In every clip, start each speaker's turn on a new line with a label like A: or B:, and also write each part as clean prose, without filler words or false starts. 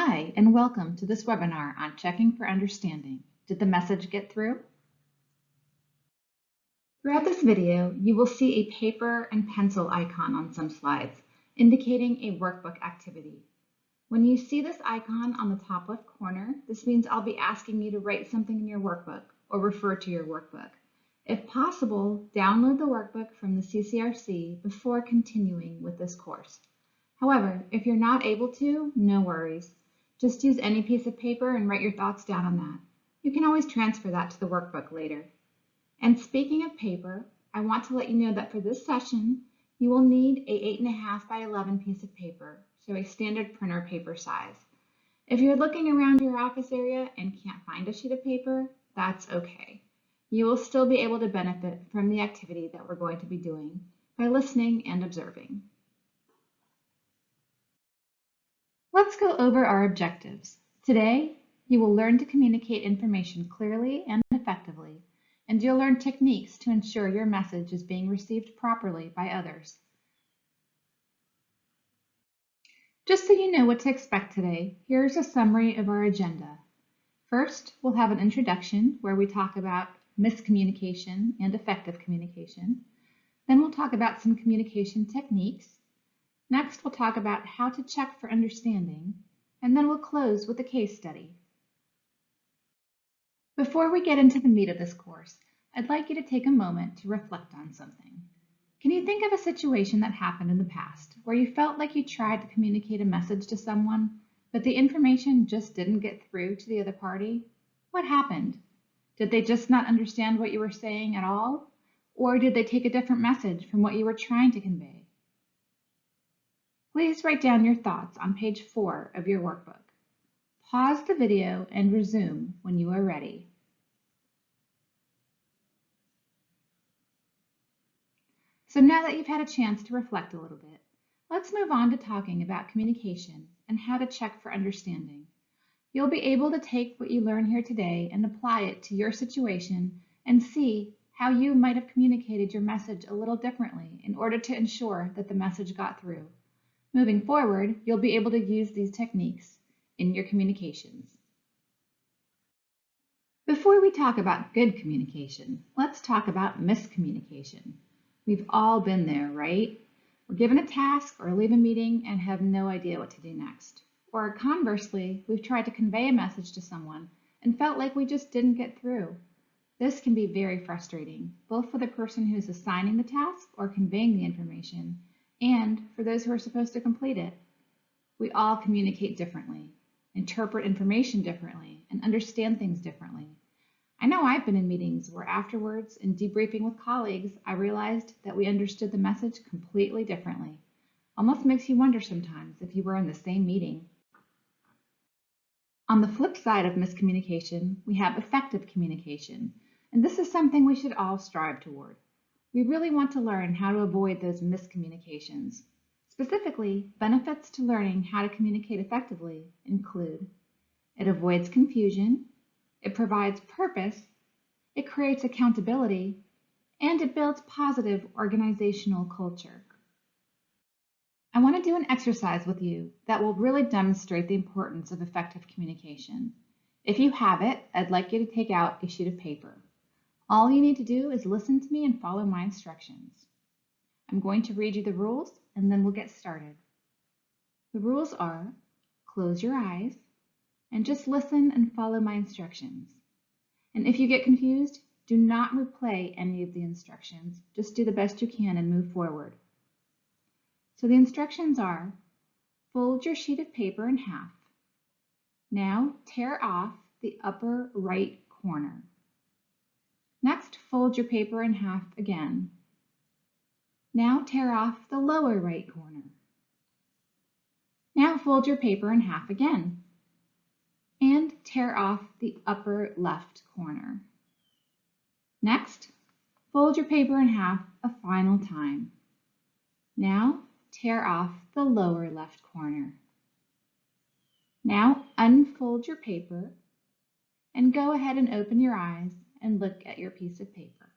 A: Hi, and welcome to this webinar on checking for understanding. Did the message get through? Throughout this video, you will see a paper and pencil icon on some slides, indicating a workbook activity. When you see this icon on the top left corner, this means I'll be asking you to write something in your workbook or refer to your workbook. If possible, download the workbook from the CCRC before continuing with this course. However, if you're not able to, no worries. Just use any piece of paper and write your thoughts down on that. You can always transfer that to the workbook later. And speaking of paper, I want to let you know that for this session, you will need a 8.5 by 11 piece of paper, so a standard printer paper size. If you're looking around your office area and can't find a sheet of paper, that's okay. You will still be able to benefit from the activity that we're going to be doing by listening and observing. Let's go over our objectives. Today, you will learn to communicate information clearly and effectively, and you'll learn techniques to ensure your message is being received properly by others. Just so you know what to expect today, here's a summary of our agenda. First, we'll have an introduction where we talk about miscommunication and effective communication. Then we'll talk about some communication techniques. Next, we'll talk about how to check for understanding, and then we'll close with a case study. Before we get into the meat of this course, I'd like you to take a moment to reflect on something. Can you think of a situation that happened in the past where you felt like you tried to communicate a message to someone, but the information just didn't get through to the other party? What happened? Did they just not understand what you were saying at all? Or did they take a different message from what you were trying to convey? Please write down your thoughts on page 4 of your workbook. Pause the video and resume when you are ready. So now that you've had a chance to reflect a little bit, let's move on to talking about communication and how to check for understanding. You'll be able to take what you learn here today and apply it to your situation and see how you might have communicated your message a little differently in order to ensure that the message got through. Moving forward, you'll be able to use these techniques in your communications. Before we talk about good communication, let's talk about miscommunication. We've all been there, right? We're given a task or leave a meeting and have no idea what to do next. Or conversely, we've tried to convey a message to someone and felt like we just didn't get through. This can be very frustrating, both for the person who's assigning the task or conveying the information, and for those who are supposed to complete it. We all communicate differently, interpret information differently, and understand things differently. I know I've been in meetings where afterwards, in debriefing with colleagues, I realized that we understood the message completely differently. Almost makes you wonder sometimes if you were in the same meeting. On the flip side of miscommunication, we have effective communication, and this is something we should all strive toward. We really want to learn how to avoid those miscommunications. Specifically, benefits to learning how to communicate effectively include: it avoids confusion, it provides purpose, it creates accountability, and it builds positive organizational culture. I want to do an exercise with you that will really demonstrate the importance of effective communication. If you have it, I'd like you to take out a sheet of paper. All you need to do is listen to me and follow my instructions. I'm going to read you the rules and then we'll get started. The rules are: close your eyes and just listen and follow my instructions. And if you get confused, do not replay any of the instructions. Just do the best you can and move forward. So the instructions are: fold your sheet of paper in half. Now tear off the upper right corner. Next, fold your paper in half again. Now tear off the lower right corner. Now fold your paper in half again. And tear off the upper left corner. Next, fold your paper in half a final time. Now tear off the lower left corner. Now unfold your paper and go ahead and open your eyes and look at your piece of paper.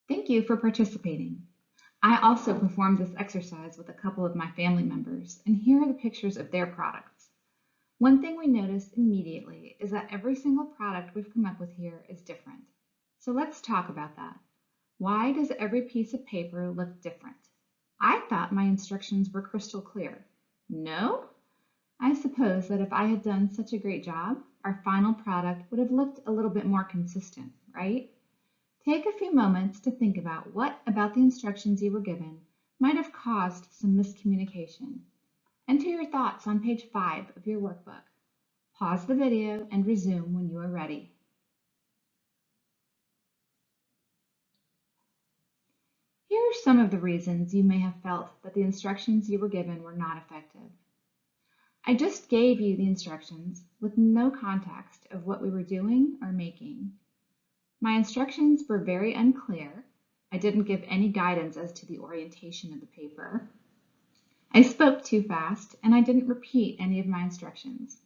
A: Thank you for participating. I also performed this exercise with a couple of my family members, and here are the pictures of their products. One thing we noticed immediately is that every single product we've come up with here is different. So let's talk about that. Why does every piece of paper look different? I thought my instructions were crystal clear. No? I suppose that if I had done such a great job, our final product would have looked a little bit more consistent, right? Take a few moments to think about what about the instructions you were given might have caused some miscommunication. Enter your thoughts on page 5 of your workbook. Pause the video and resume when you are ready. Here are some of the reasons you may have felt that the instructions you were given were not effective. I just gave you the instructions with no context of what we were doing or making. My instructions were very unclear. I didn't give any guidance as to the orientation of the paper. I spoke too fast, and I didn't repeat any of my instructions.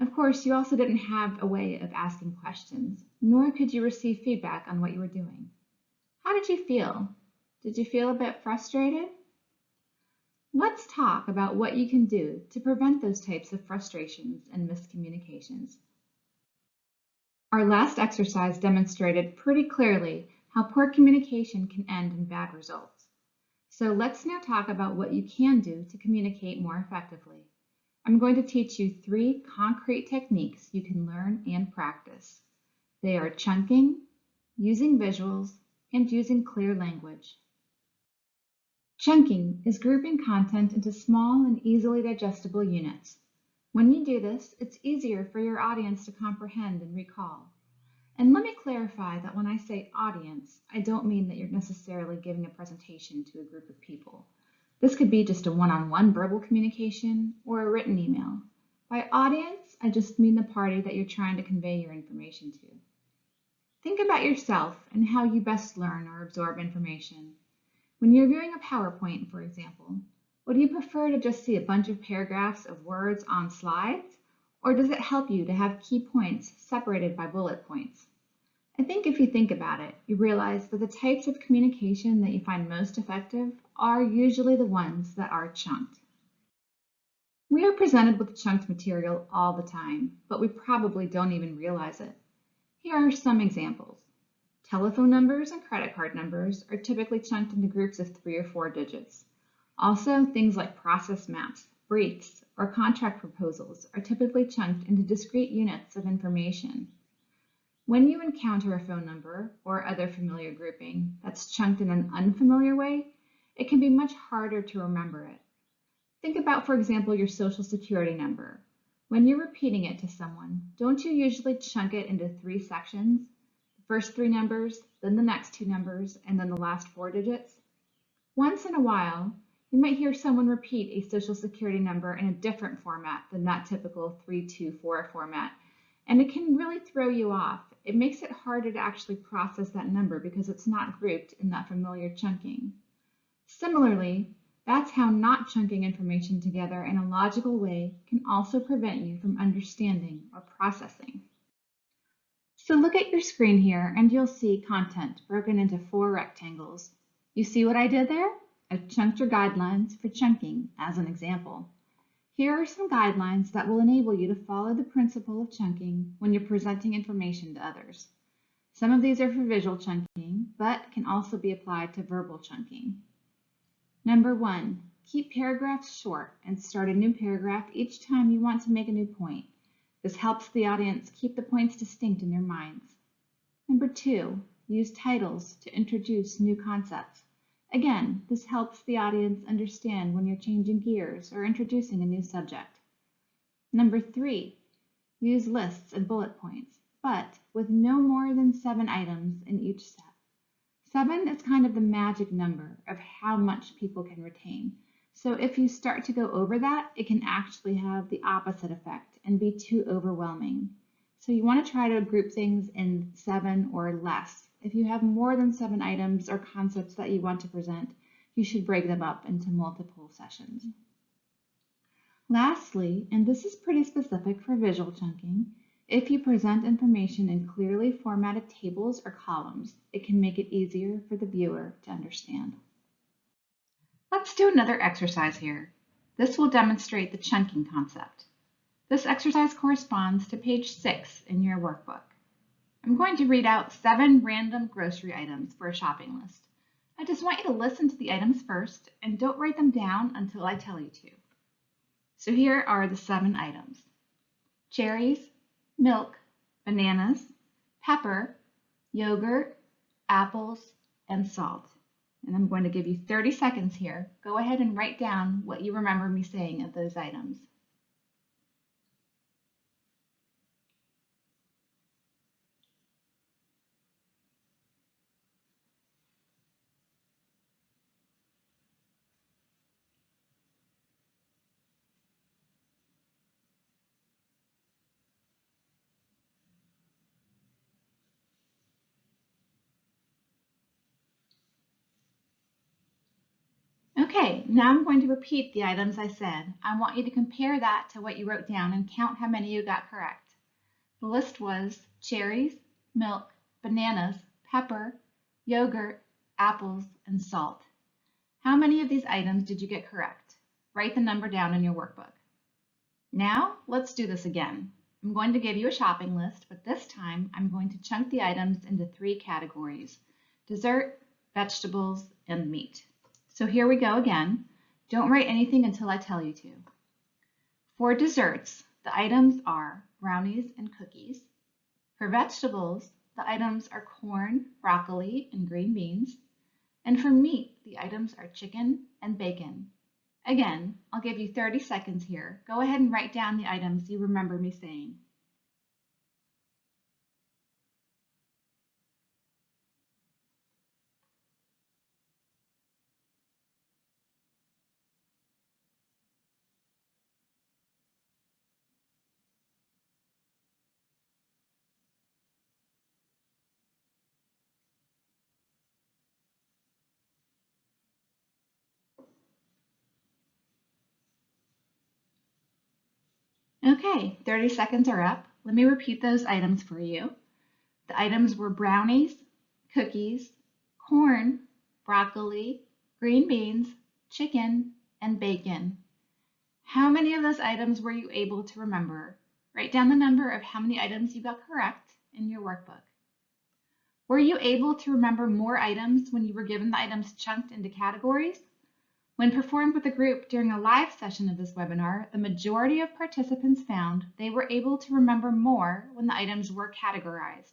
A: Of course, you also didn't have a way of asking questions, nor could you receive feedback on what you were doing. How did you feel? Did you feel a bit frustrated? Let's talk about what you can do to prevent those types of frustrations and miscommunications. Our last exercise demonstrated pretty clearly how poor communication can end in bad results. So let's now talk about what you can do to communicate more effectively. I'm going to teach you 3 concrete techniques you can learn and practice. They are chunking, using visuals, and using clear language. Chunking is grouping content into small and easily digestible units. When you do this, it's easier for your audience to comprehend and recall. And let me clarify that when I say audience, I don't mean that you're necessarily giving a presentation to a group of people. This could be just a one-on-one verbal communication or a written email. By audience, I just mean the party that you're trying to convey your information to. Think about yourself and how you best learn or absorb information. When you're viewing a PowerPoint, for example, would you prefer to just see a bunch of paragraphs of words on slides? Or does it help you to have key points separated by bullet points? I think if you think about it, you realize that the types of communication that you find most effective are usually the ones that are chunked. We are presented with chunked material all the time, but we probably don't even realize it. Here are some examples. Telephone numbers and credit card numbers are typically chunked into groups of 3 or 4 digits. Also, things like process maps, briefs, or contract proposals are typically chunked into discrete units of information. When you encounter a phone number or other familiar grouping that's chunked in an unfamiliar way, it can be much harder to remember it. Think about, for example, your social security number. When you're repeating it to someone, don't you usually chunk it into 3 sections? The first 3 numbers, then the next 2 numbers, and then the last 4 digits? Once in a while, you might hear someone repeat a social security number in a different format than that typical 324 format, and it can really throw you off. It makes it harder to actually process that number because it's not grouped in that familiar chunking. Similarly, that's how not chunking information together in a logical way can also prevent you from understanding or processing. So look at your screen here and you'll see content broken into 4 rectangles. You see what I did there? I've chunked your guidelines for chunking as an example. Here are some guidelines that will enable you to follow the principle of chunking when you're presenting information to others. Some of these are for visual chunking, but can also be applied to verbal chunking. Number 1, keep paragraphs short and start a new paragraph each time you want to make a new point. This helps the audience keep the points distinct in their minds. Number 2, use titles to introduce new concepts. Again, this helps the audience understand when you're changing gears or introducing a new subject. Number 3, use lists and bullet points, but with no more than 7 items in each step. 7 is kind of the magic number of how much people can retain. So if you start to go over that, it can actually have the opposite effect and be too overwhelming. So you want to try to group things in 7 or less. If you have more than 7 items or concepts that you want to present, you should break them up into multiple sessions. Lastly, and this is pretty specific for visual chunking, if you present information in clearly formatted tables or columns, it can make it easier for the viewer to understand. Let's do another exercise here. This will demonstrate the chunking concept. This exercise corresponds to page 6 in your workbook. I'm going to read out 7 random grocery items for a shopping list. I just want you to listen to the items first and don't write them down until I tell you to. So here are the 7 items: cherries, milk, bananas, pepper, yogurt, apples, and salt. And I'm going to give you 30 seconds here. Go ahead and write down what you remember me saying of those items. Okay, now I'm going to repeat the items I said. I want you to compare that to what you wrote down and count how many you got correct. The list was cherries, milk, bananas, pepper, yogurt, apples, and salt. How many of these items did you get correct? Write the number down in your workbook. Now, let's do this again. I'm going to give you a shopping list, but this time I'm going to chunk the items into 3 categories: dessert, vegetables, and meat. So here we go again. Don't write anything until I tell you to. For desserts, the items are brownies and cookies. For vegetables, the items are corn, broccoli, and green beans. And for meat, the items are chicken and bacon. Again, I'll give you 30 seconds here. Go ahead and write down the items you remember me saying. Okay, 30 seconds are up. Let me repeat those items for you. The items were brownies, cookies, corn, broccoli, green beans, chicken, and bacon. How many of those items were you able to remember? Write down the number of how many items you got correct in your workbook. Were you able to remember more items when you were given the items chunked into categories? When performed with a group during a live session of this webinar, the majority of participants found they were able to remember more when the items were categorized.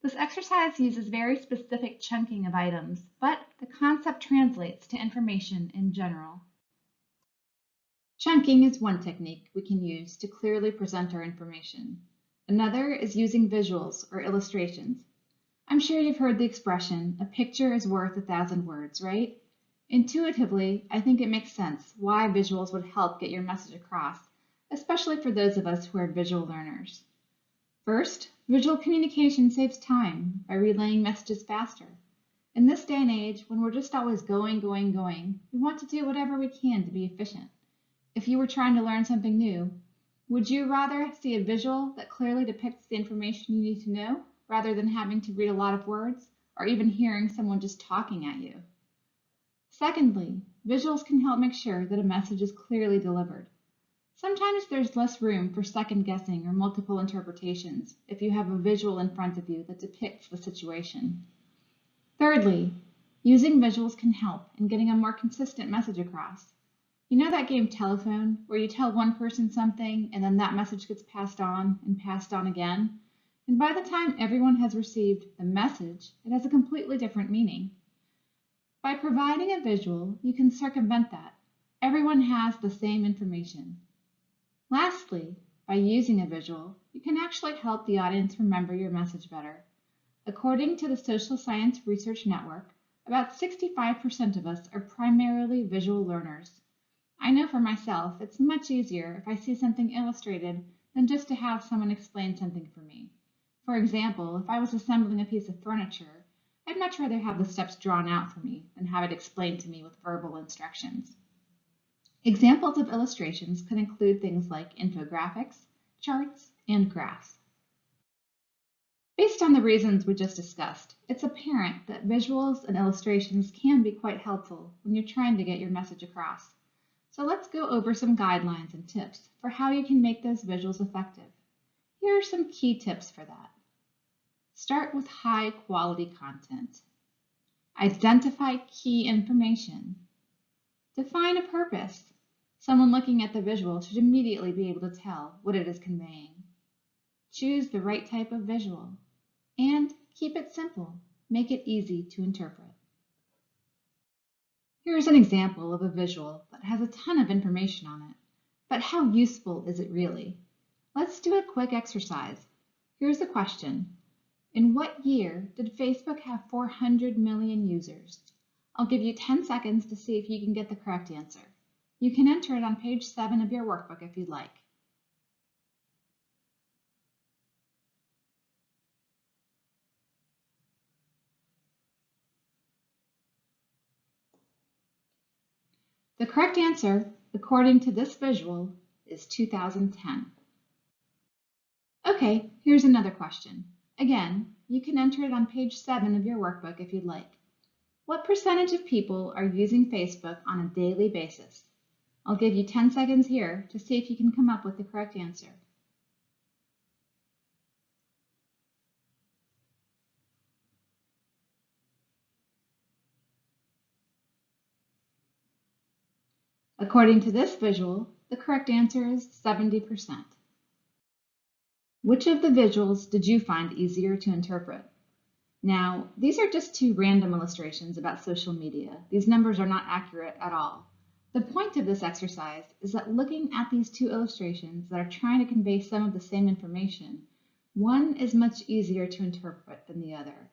A: This exercise uses very specific chunking of items, but the concept translates to information in general. Chunking is one technique we can use to clearly present our information. Another is using visuals or illustrations. I'm sure you've heard the expression, a picture is worth 1,000 words, right? Intuitively, I think it makes sense why visuals would help get your message across, especially for those of us who are visual learners. First, visual communication saves time by relaying messages faster. In this day and age, when we're just always going, we want to do whatever we can to be efficient. If you were trying to learn something new, would you rather see a visual that clearly depicts the information you need to know, rather than having to read a lot of words, or even hearing someone just talking at you? Secondly, visuals can help make sure that a message is clearly delivered. Sometimes there's less room for second guessing or multiple interpretations if you have a visual in front of you that depicts the situation. Thirdly, using visuals can help in getting a more consistent message across. You know that game Telephone, where you tell one person something and then that message gets passed on and passed on again? And by the time everyone has received the message, it has a completely different meaning. By providing a visual, you can circumvent that. Everyone has the same information. Lastly, by using a visual, you can actually help the audience remember your message better. According to the Social Science Research Network, about 65% of us are primarily visual learners. I know for myself, it's much easier if I see something illustrated than just to have someone explain something for me. For example, if I was assembling a piece of furniture, I'd much rather have the steps drawn out for me than have it explained to me with verbal instructions. Examples of illustrations could include things like infographics, charts, and graphs. Based on the reasons we just discussed, it's apparent that visuals and illustrations can be quite helpful when you're trying to get your message across. So let's go over some guidelines and tips for how you can make those visuals effective. Here are some key tips for that. Start with high quality content. Identify key information. Define a purpose. Someone looking at the visual should immediately be able to tell what it is conveying. Choose the right type of visual. And keep it simple. Make it easy to interpret. Here's an example of a visual that has a ton of information on it. But how useful is it really? Let's do a quick exercise. Here's the question. In what year did Facebook have 400 million users? I'll give you 10 seconds to see if you can get the correct answer. You can enter it on page 7 of your workbook if you'd like. The correct answer, according to this visual, is 2010. Okay, here's another question. Again, you can enter it on page 7 of your workbook if you'd like. What percentage of people are using Facebook on a daily basis? I'll give you 10 seconds here to see if you can come up with the correct answer. According to this visual, the correct answer is 70%. Which of the visuals did you find easier to interpret? Now, these are just 2 random illustrations about social media. These numbers are not accurate at all. The point of this exercise is that looking at these 2 illustrations that are trying to convey some of the same information, one is much easier to interpret than the other.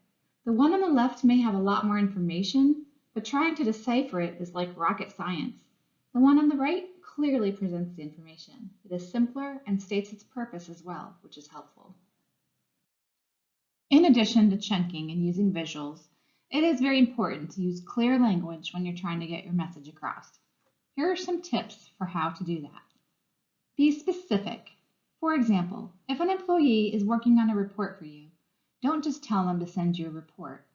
A: The one on the left may have a lot more information, but trying to decipher it is like rocket science. The one on the right clearly presents the information. It is simpler and states its purpose as well, which is helpful. In addition to chunking and using visuals, it is very important to use clear language when you're trying to get your message across. Here are some tips for how to do that. Be specific. For example, if an employee is working on a report for you, don't just tell them to send you a report.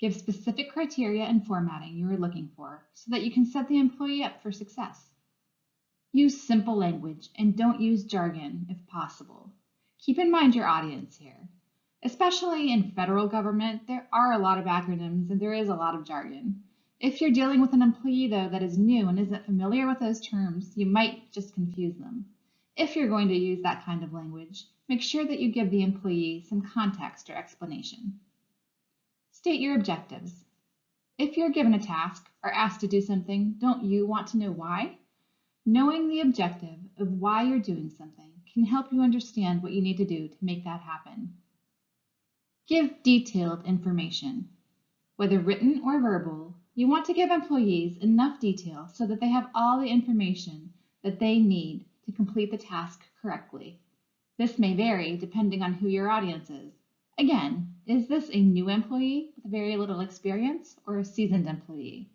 A: Give specific criteria and formatting you are looking for so that you can set the employee up for success. Use simple language and don't use jargon if possible. Keep in mind your audience here. Especially in federal government, there are a lot of acronyms and there is a lot of jargon. If you're dealing with an employee, though, that is new and isn't familiar with those terms, you might just confuse them. If you're going to use that kind of language, make sure that you give the employee some context or explanation. State your objectives. If you're given a task or asked to do something, don't you want to know why? Knowing the objective of why you're doing something can help you understand what you need to do to make that happen. Give detailed information. Whether written or verbal, you want to give employees enough detail so that they have all the information that they need to complete the task correctly. This may vary depending on who your audience is. Again, is this a new employee with very little experience or a seasoned employee?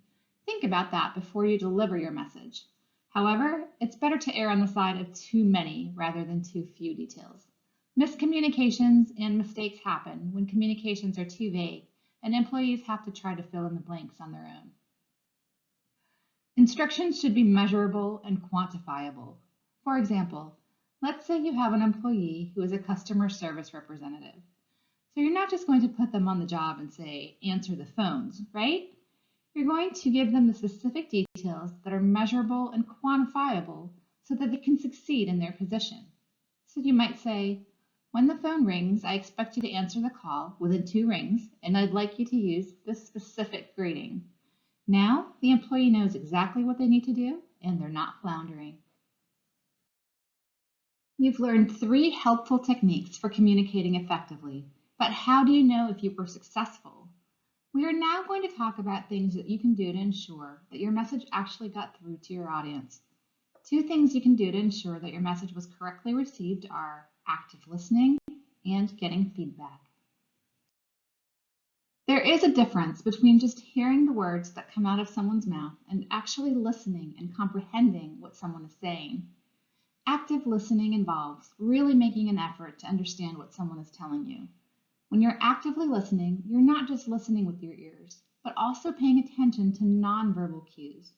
A: Think about that before you deliver your message. However, it's better to err on the side of too many rather than too few details. Miscommunications and mistakes happen when communications are too vague and employees have to try to fill in the blanks on their own. Instructions should be measurable and quantifiable. For example, let's say you have an employee who is a customer service representative. So you're not just going to put them on the job and say, answer the phones, right? You're going to give them the specific details that are measurable and quantifiable so that they can succeed in their position. So you might say, when the phone rings, I expect you to answer the call within 2 rings, and I'd like you to use this specific greeting. Now, the employee knows exactly what they need to do, and they're not floundering. You've learned 3 helpful techniques for communicating effectively, but how do you know if you were successful? We are now going to talk about things that you can do to ensure that your message actually got through to your audience. 2 things you can do to ensure that your message was correctly received are active listening and getting feedback. There is a difference between just hearing the words that come out of someone's mouth and actually listening and comprehending what someone is saying. Active listening involves really making an effort to understand what someone is telling you. When you're actively listening, you're not just listening with your ears, but also paying attention to nonverbal cues.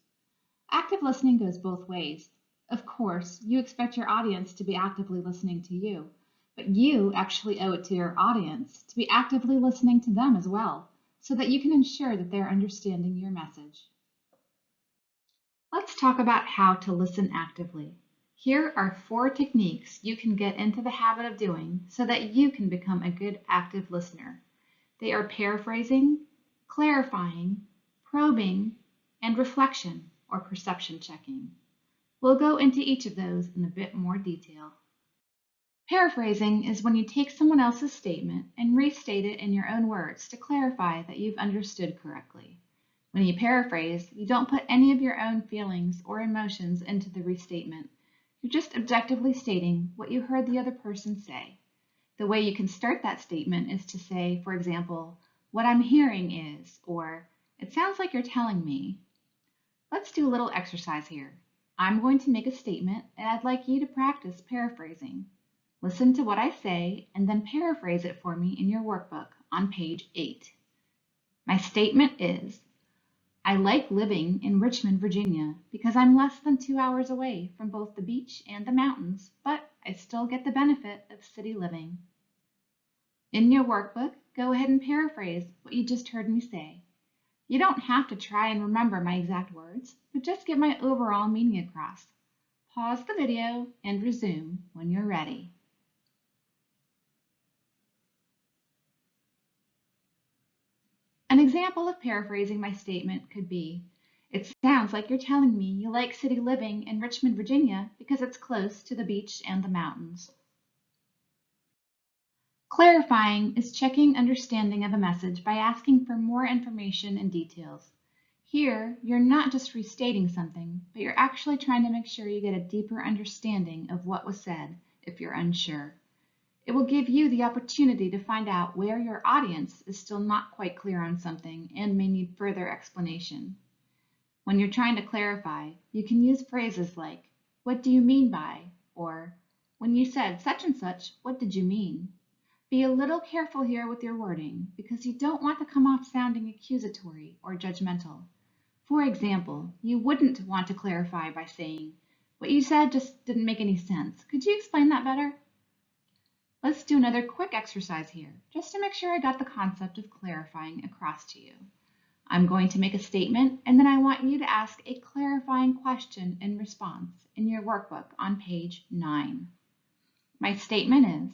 A: Active listening goes both ways. Of course, you expect your audience to be actively listening to you, but you actually owe it to your audience to be actively listening to them as well, so that you can ensure that they're understanding your message. Let's talk about how to listen actively. Here are 4 techniques you can get into the habit of doing so that you can become a good active listener. They are paraphrasing, clarifying, probing, and reflection or perception checking. We'll go into each of those in a bit more detail. Paraphrasing is when you take someone else's statement and restate it in your own words to clarify that you've understood correctly. When you paraphrase, you don't put any of your own feelings or emotions into the restatement. You're just objectively stating what you heard the other person say. The way you can start that statement is to say, for example, "What I'm hearing is," or "It sounds like you're telling me." Let's do a little exercise here. I'm going to make a statement and I'd like you to practice paraphrasing. Listen to what I say and then paraphrase it for me in your workbook on page 8. My statement is, I like living in Richmond, Virginia because I'm less than 2 hours away from both the beach and the mountains, but I still get the benefit of city living. In your workbook, go ahead and paraphrase what you just heard me say. You don't have to try and remember my exact words, but just get my overall meaning across. Pause the video and resume when you're ready. An example of paraphrasing my statement could be, "It sounds like you're telling me you like city living in Richmond, Virginia because it's close to the beach and the mountains." Clarifying is checking understanding of a message by asking for more information and details. Here, you're not just restating something, but you're actually trying to make sure you get a deeper understanding of what was said if you're unsure. It will give you the opportunity to find out where your audience is still not quite clear on something and may need further explanation. When you're trying to clarify, you can use phrases like, "What do you mean by?" or "When you said such and such, what did you mean?" Be a little careful here with your wording because you don't want to come off sounding accusatory or judgmental. For example, you wouldn't want to clarify by saying, "What you said just didn't make any sense. Could you explain that better?" Let's do another quick exercise here, just to make sure I got the concept of clarifying across to you. I'm going to make a statement, and then I want you to ask a clarifying question in response in your workbook on page 9. My statement is,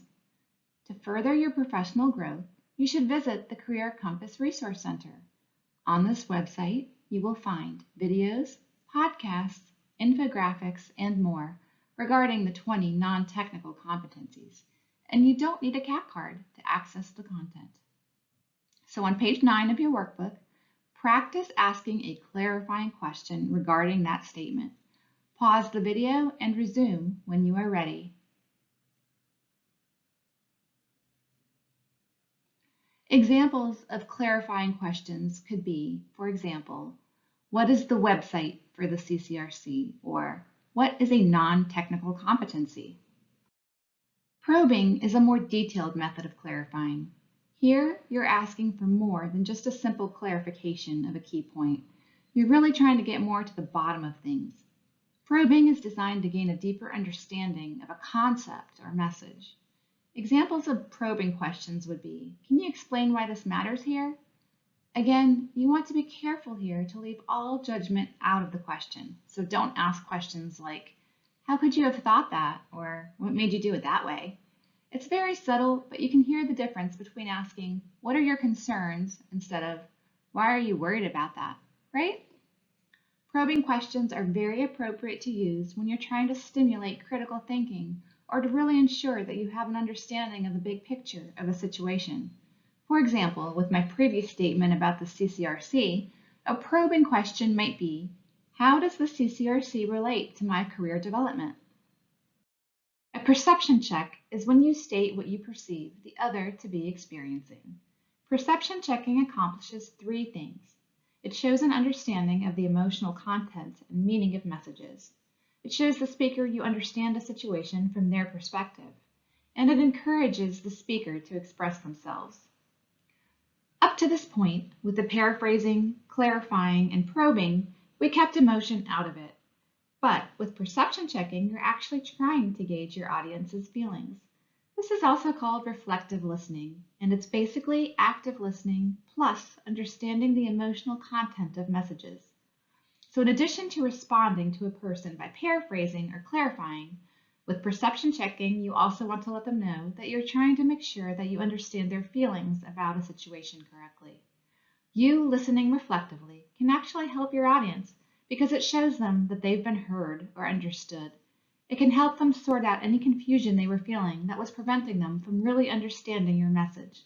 A: to further your professional growth, you should visit the Career Compass Resource Center. On this website, you will find videos, podcasts, infographics, and more regarding the 20 non-technical competencies. And you don't need a CAP card to access the content. So on page 9 of your workbook, practice asking a clarifying question regarding that statement. Pause the video and resume when you are ready. Examples of clarifying questions could be, for example, what is the website for the CCRC? Or what is a non-technical competency? Probing is a more detailed method of clarifying. Here, you're asking for more than just a simple clarification of a key point. You're really trying to get more to the bottom of things. Probing is designed to gain a deeper understanding of a concept or message. Examples of probing questions would be, can you explain why this matters here? Again, you want to be careful here to leave all judgment out of the question. So don't ask questions like, how could you have thought that? Or what made you do it that way? It's very subtle, but you can hear the difference between asking, what are your concerns? Instead of, why are you worried about that? Right? Probing questions are very appropriate to use when you're trying to stimulate critical thinking or to really ensure that you have an understanding of the big picture of a situation. For example, with my previous statement about the CCRC, a probing question might be, how does the CCRC relate to my career development? A perception check is when you state what you perceive the other to be experiencing. Perception checking accomplishes 3 things. It shows an understanding of the emotional content and meaning of messages. It shows the speaker you understand a situation from their perspective, and it encourages the speaker to express themselves. Up to this point, with the paraphrasing, clarifying, and probing, We kept emotion out of it. But with perception checking, you're actually trying to gauge your audience's feelings. This is also called reflective listening, and it's basically active listening plus understanding the emotional content of messages. So in addition to responding to a person by paraphrasing or clarifying, with perception checking, you also want to let them know that you're trying to make sure that you understand their feelings about a situation correctly. You listening reflectively can actually help your audience because it shows them that they've been heard or understood. It can help them sort out any confusion they were feeling that was preventing them from really understanding your message.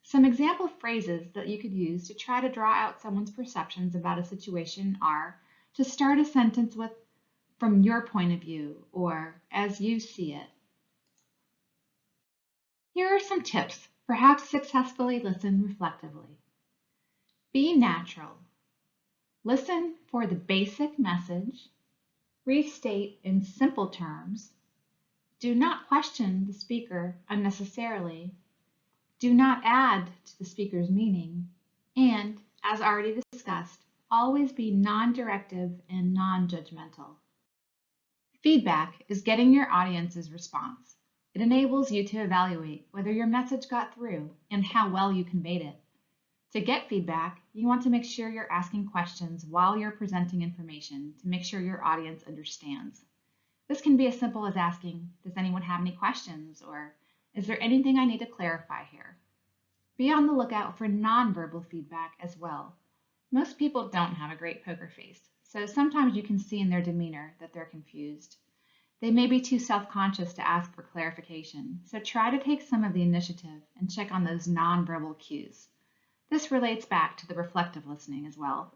A: Some example phrases that you could use to try to draw out someone's perceptions about a situation are to start a sentence with "from your point of view" or "as you see it." Here are some tips for how to successfully listen reflectively. Be natural. Listen for the basic message. Restate in simple terms. Do not question the speaker unnecessarily. Do not add to the speaker's meaning. And, as already discussed, always be non-directive and non-judgmental. Feedback is getting your audience's response. It enables you to evaluate whether your message got through and how well you conveyed it. To get feedback, you want to make sure you're asking questions while you're presenting information to make sure your audience understands. This can be as simple as asking, "Does anyone have any questions?" or "Is there anything I need to clarify here?" Be on the lookout for nonverbal feedback as well. Most people don't have a great poker face, so sometimes you can see in their demeanor that they're confused. They may be too self-conscious to ask for clarification, so try to take some of the initiative and check on those nonverbal cues. This relates back to the reflective listening as well.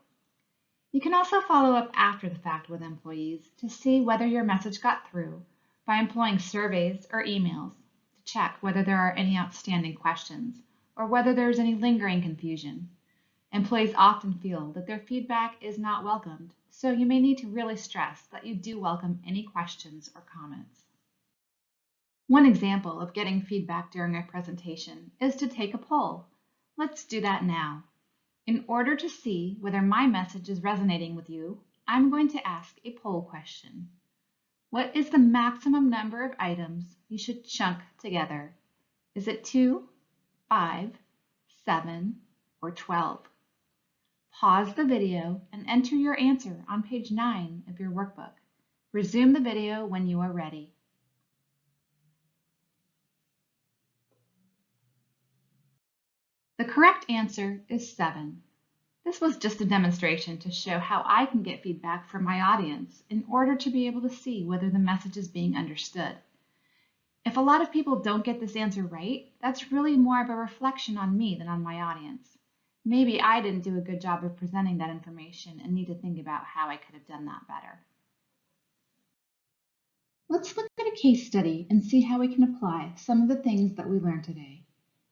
A: You can also follow up after the fact with employees to see whether your message got through by employing surveys or emails to check whether there are any outstanding questions or whether there's any lingering confusion. Employees often feel that their feedback is not welcomed, so you may need to really stress that you do welcome any questions or comments. One example of getting feedback during a presentation is to take a poll. Let's do that now. In order to see whether my message is resonating with you, I'm going to ask a poll question. What is the maximum number of items you should chunk together? Is it 2, 5, 7, or 12? Pause the video and enter your answer on page 9 of your workbook. Resume the video when you are ready. The correct answer is 7. This was just a demonstration to show how I can get feedback from my audience in order to be able to see whether the message is being understood. If a lot of people don't get this answer right, that's really more of a reflection on me than on my audience. Maybe I didn't do a good job of presenting that information and need to think about how I could have done that better. Let's look at a case study and see how we can apply some of the things that we learned today.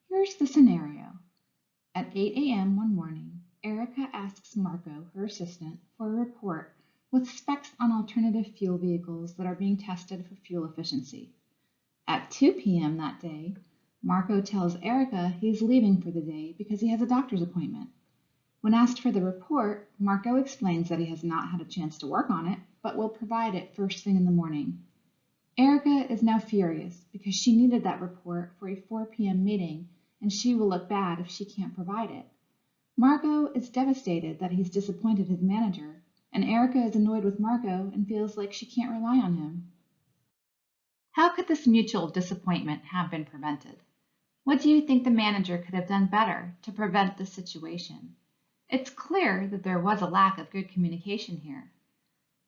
A: Here's the scenario. At 8 a.m. one morning, Erica asks Marco, her assistant, for a report with specs on alternative fuel vehicles that are being tested for fuel efficiency. At 2 p.m. that day, Marco tells Erica he's leaving for the day because he has a doctor's appointment. When asked for the report, Marco explains that he has not had a chance to work on it, but will provide it first thing in the morning. Erica is now furious because she needed that report for a 4 p.m. meeting, and she will look bad if she can't provide it. Marco is devastated that he's disappointed his manager, and Erica is annoyed with Marco and feels like she can't rely on him. How could this mutual disappointment have been prevented? What do you think the manager could have done better to prevent this situation? It's clear that there was a lack of good communication here.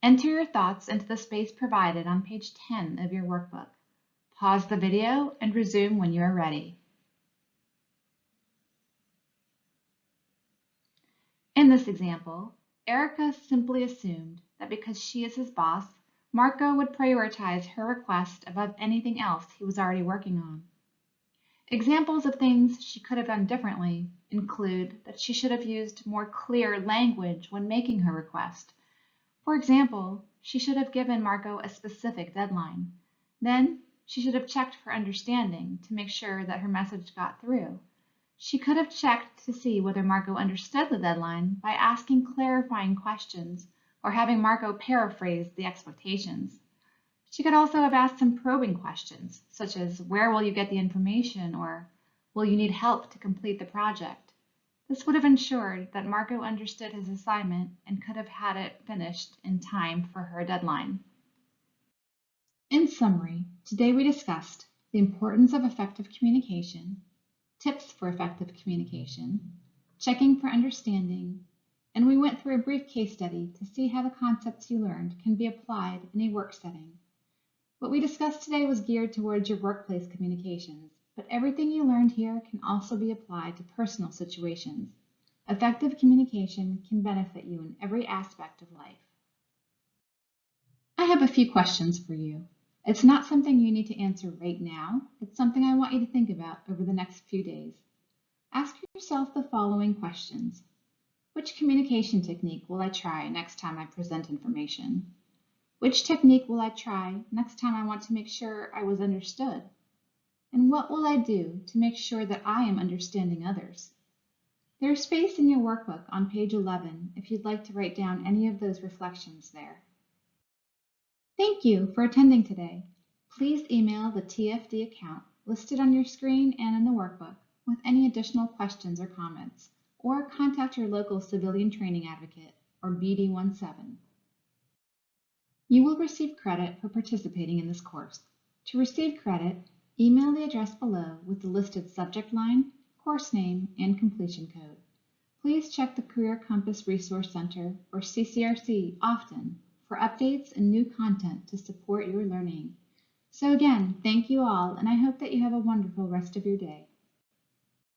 A: Enter your thoughts into the space provided on page 10 of your workbook. Pause the video and resume when you are ready. In this example, Erica simply assumed that because she is his boss, Marco would prioritize her request above anything else he was already working on. Examples of things she could have done differently include that she should have used more clear language when making her request. For example, she should have given Marco a specific deadline. Then, she should have checked for understanding to make sure that her message got through. She could have checked to see whether Margot understood the deadline by asking clarifying questions or having Margot paraphrase the expectations. She could also have asked some probing questions, such as where will you get the information or will you need help to complete the project? This would have ensured that Margot understood his assignment and could have had it finished in time for her deadline. In summary, today we discussed the importance of effective communication, tips for effective communication, checking for understanding, and we went through a brief case study to see how the concepts you learned can be applied in a work setting. What we discussed today was geared towards your workplace communications, but everything you learned here can also be applied to personal situations. Effective communication can benefit you in every aspect of life. I have a few questions for you. It's not something you need to answer right now. It's something I want you to think about over the next few days. Ask yourself the following questions. Which communication technique will I try next time I present information? Which technique will I try next time I want to make sure I was understood? And what will I do to make sure that I am understanding others? There's space in your workbook on page 11 if you'd like to write down any of those reflections there. Thank you for attending today. Please email the TFD account listed on your screen and in the workbook with any additional questions or comments, or contact your local civilian training advocate or BD17. You will receive credit for participating in this course. To receive credit, email the address below with the listed subject line, course name, and completion code. Please check the Career Compass Resource Center, or CCRC, often for updates and new content to support your learning. So again, thank you all, and I hope that you have a wonderful rest of your day.